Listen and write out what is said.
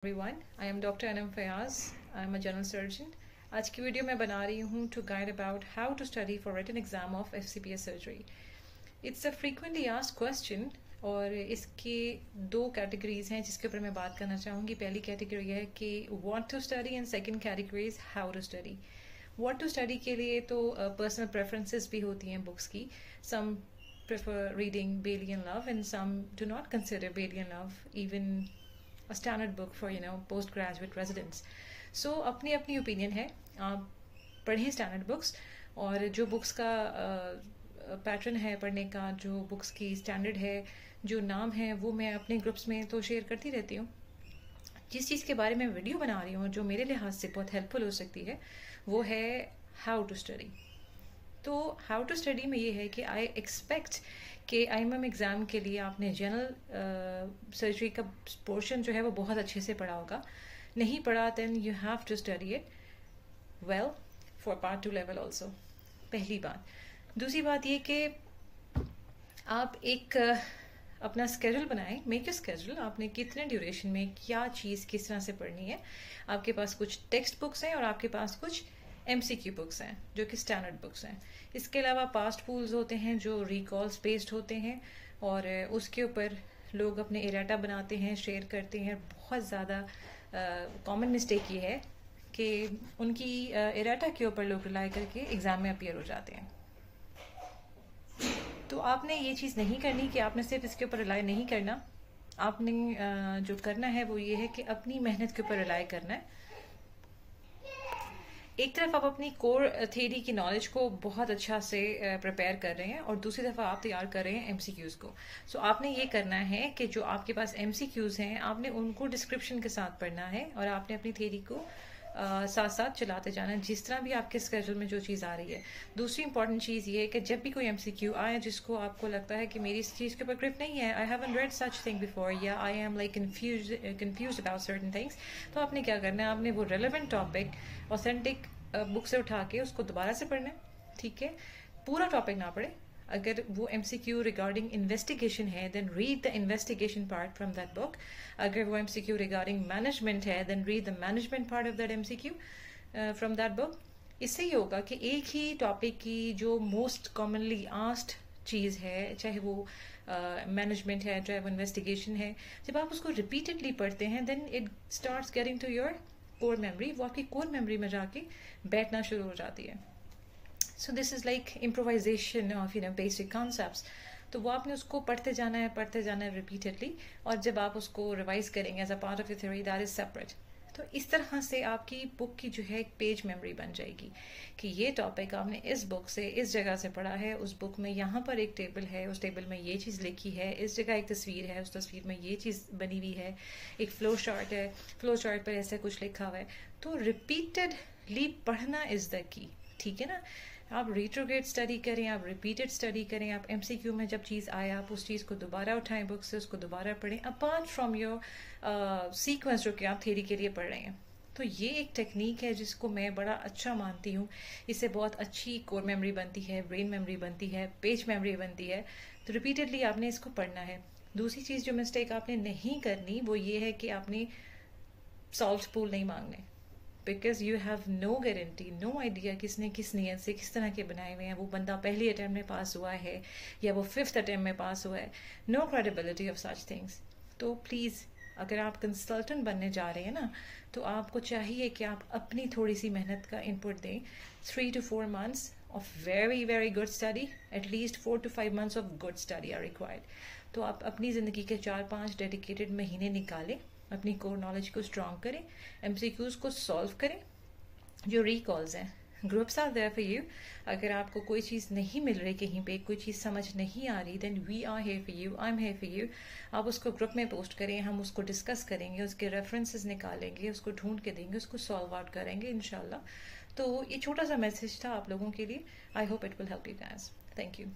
Everyone, I am Dr. Anam Fayaz. I am a general surgeon. आज की video मैं बना रही हूँ to guide about how to study for written exam of FCPS surgery. It's a frequently asked question और इसके दो categories हैं जिसके ऊपर मैं बात करना चाहूँगी. पहली कैटेगरी है कि what to study and second category is how to study. What to study के लिए तो personal preferences भी होती हैं बुक्स की. Some prefer reading Bailey and Love and some do not consider Bailey and Love even a standard book for postgraduate residents. So अपनी अपनी opinion है. आप पढ़ें स्टैंडर्ड बुक्स और जो बुक्स का पैटर्न है पढ़ने का, जो बुक्स की स्टैंडर्ड है, जो नाम है, वो मैं अपने ग्रुप्स में तो शेयर करती रहती हूँ. जिस चीज़ के बारे में वीडियो बना रही हूँ जो मेरे लिहाज से बहुत हेल्पफुल हो सकती है वो है हाउ टू स्टडी. तो हाउ टू स्टडी में ये है कि आई एक्सपेक्ट कि IIMM एग्ज़ाम के लिए आपने जनरल सर्जरी का पोर्शन जो है वो बहुत अच्छे से पढ़ा होगा. नहीं पढ़ा then you have to study it well for part 2 level also. पहली बात. दूसरी बात ये कि आप एक अपना स्केड्यूल बनाएं. Make a schedule. आपने कितने ड्यूरेशन में क्या चीज़ किस तरह से पढ़नी है. आपके पास कुछ टेक्स्ट बुक्स हैं और आपके पास कुछ MCQ बुक्स हैं जो कि स्टैंडर्ड बुक्स हैं. इसके अलावा पास्ट पूल्स होते हैं जो रिकॉल्स बेस्ड होते हैं और उसके ऊपर लोग अपने इराटा बनाते हैं, शेयर करते हैं. बहुत ज़्यादा कॉमन मिस्टेक ये है कि उनकी इराटा के ऊपर लोग रिलाई करके एग्ज़ाम में अपीयर हो जाते हैं. तो आपने ये चीज़ नहीं करनी कि आपने सिर्फ इसके ऊपर रिलाई नहीं करना. आपने जो करना है वो ये है कि अपनी मेहनत के ऊपर रिलाई करना है. एक तरफ आप अपनी कोर थ्योरी की नॉलेज को बहुत अच्छा से प्रिपेयर कर रहे हैं और दूसरी तरफ आप तैयार कर रहे हैं MCQs को. सो आपने ये करना है कि जो आपके पास MCQs हैं आपने उनको डिस्क्रिप्शन के साथ पढ़ना है और आपने अपनी थ्योरी को साथ साथ चलाते जाना है जिस तरह भी आपके स्केड्यूल में जो चीज़ आ रही है. दूसरी इंपॉर्टेंट चीज़ ये है कि जब भी कोई MCQ आए जिसको आपको लगता है कि मेरी इस चीज़ के ऊपर ग्रिप नहीं है, I haven't read such thing before या I am like confuse about certain things, तो आपने क्या करना है, आपने वो रेलेवेंट टॉपिक ऑथेंटिक बुक से उठा के उसको दोबारा से पढ़ना है. ठीक है, पूरा टॉपिक ना पढ़े. अगर वो MCQ रिगार्डिंग इन्वेस्टिगेशन है then read the investigation part from that book. अगर वो MCQ रिगार्डिंग मैनेजमेंट है then read the management part of that MCQ from that book. इससे ये होगा कि एक ही टॉपिक की जो मोस्ट कॉमनली आस्क्ड चीज़ है, चाहे वो मैनेजमेंट है, चाहे वो इन्वेस्टिगेशन है, जब आप उसको रिपीटेडली पढ़ते हैं then it starts getting to your core memory. वो आपकी कोर मेमोरी में जाके बैठना शुरू हो जाती है. So this is like improvisation of basic concepts. तो वो आपने उसको पढ़ते जाना है रिपीटेडली और जब आप उसको रिवाइज करेंगे as a part of your theory that is separate. तो इस तरह से आपकी बुक की जो है एक पेज मेमोरी बन जाएगी कि ये टॉपिक आपने इस बुक से इस जगह से पढ़ा है. उस बुक में यहाँ पर एक टेबल है, उस टेबल में ये चीज़ लिखी है, इस जगह एक तस्वीर है, उस तस्वीर में ये चीज़ बनी हुई है, एक फ्लो चार्ट है, फ्लो चार्ट पर ऐसा कुछ लिखा हुआ है. तो रिपीटेडली पढ़ना इज़ द की. ठीक है ना. आप रिट्रोग्रेड स्टडी करें, आप रिपीटेड स्टडी करें, आप MCQ में जब चीज़ आए आप उस चीज़ को दोबारा उठाएं बुक से, उसको दोबारा पढ़ें अपार्ट फ्रॉम योर सीक्वेंस जो कि आप थ्योरी के लिए पढ़ रहे हैं. तो ये एक टेक्निक है जिसको मैं बड़ा अच्छा मानती हूँ. इससे बहुत अच्छी कोर मेमोरी बनती है, ब्रेन मेमोरी बनती है, पेज मेमोरी बनती है. तो रिपीटेडली आपने इसको पढ़ना है. दूसरी चीज़ जो मिस्टेक आपने नहीं करनी वो ये है कि आपने सॉल्व पूल नहीं मांगने. Because you have no guarantee, no idea किसने किस नियत से किस तरह के बनाए हुए हैं. वो बंदा पहली अटैम्प्ट में पास हुआ है या वो 5th अटैम्प्ट में पास हुआ है. No credibility of such things. तो प्लीज़ अगर आप कंसल्टेंट बनने जा रहे हैं ना तो आपको चाहिए कि आप अपनी थोड़ी सी मेहनत का इनपुट दें. 3 to 4 months of very very good study, at least 4 to 5 months of good study are required. तो आप अपनी ज़िंदगी के 4-5 डेडिकेटेड महीने निकालें, अपनी कोर नॉलेज को स्ट्रॉन्ग करें, MCQs को सॉल्व करें. जो रिकॉल्स हैं, groups are there for you. अगर आपको कोई चीज़ नहीं मिल रही, कहीं पे कोई चीज़ समझ नहीं आ रही, then we are here for you, I am here for you. आप उसको ग्रुप में पोस्ट करें, हम उसको डिस्कस करेंगे, उसके रेफरेंसेस निकालेंगे, उसको ढूंढ के देंगे, उसको सॉल्व आउट करेंगे इंशाल्लाह. तो ये छोटा सा मैसेज था आप लोगों के लिए. I hope it will help you guys. Thank you.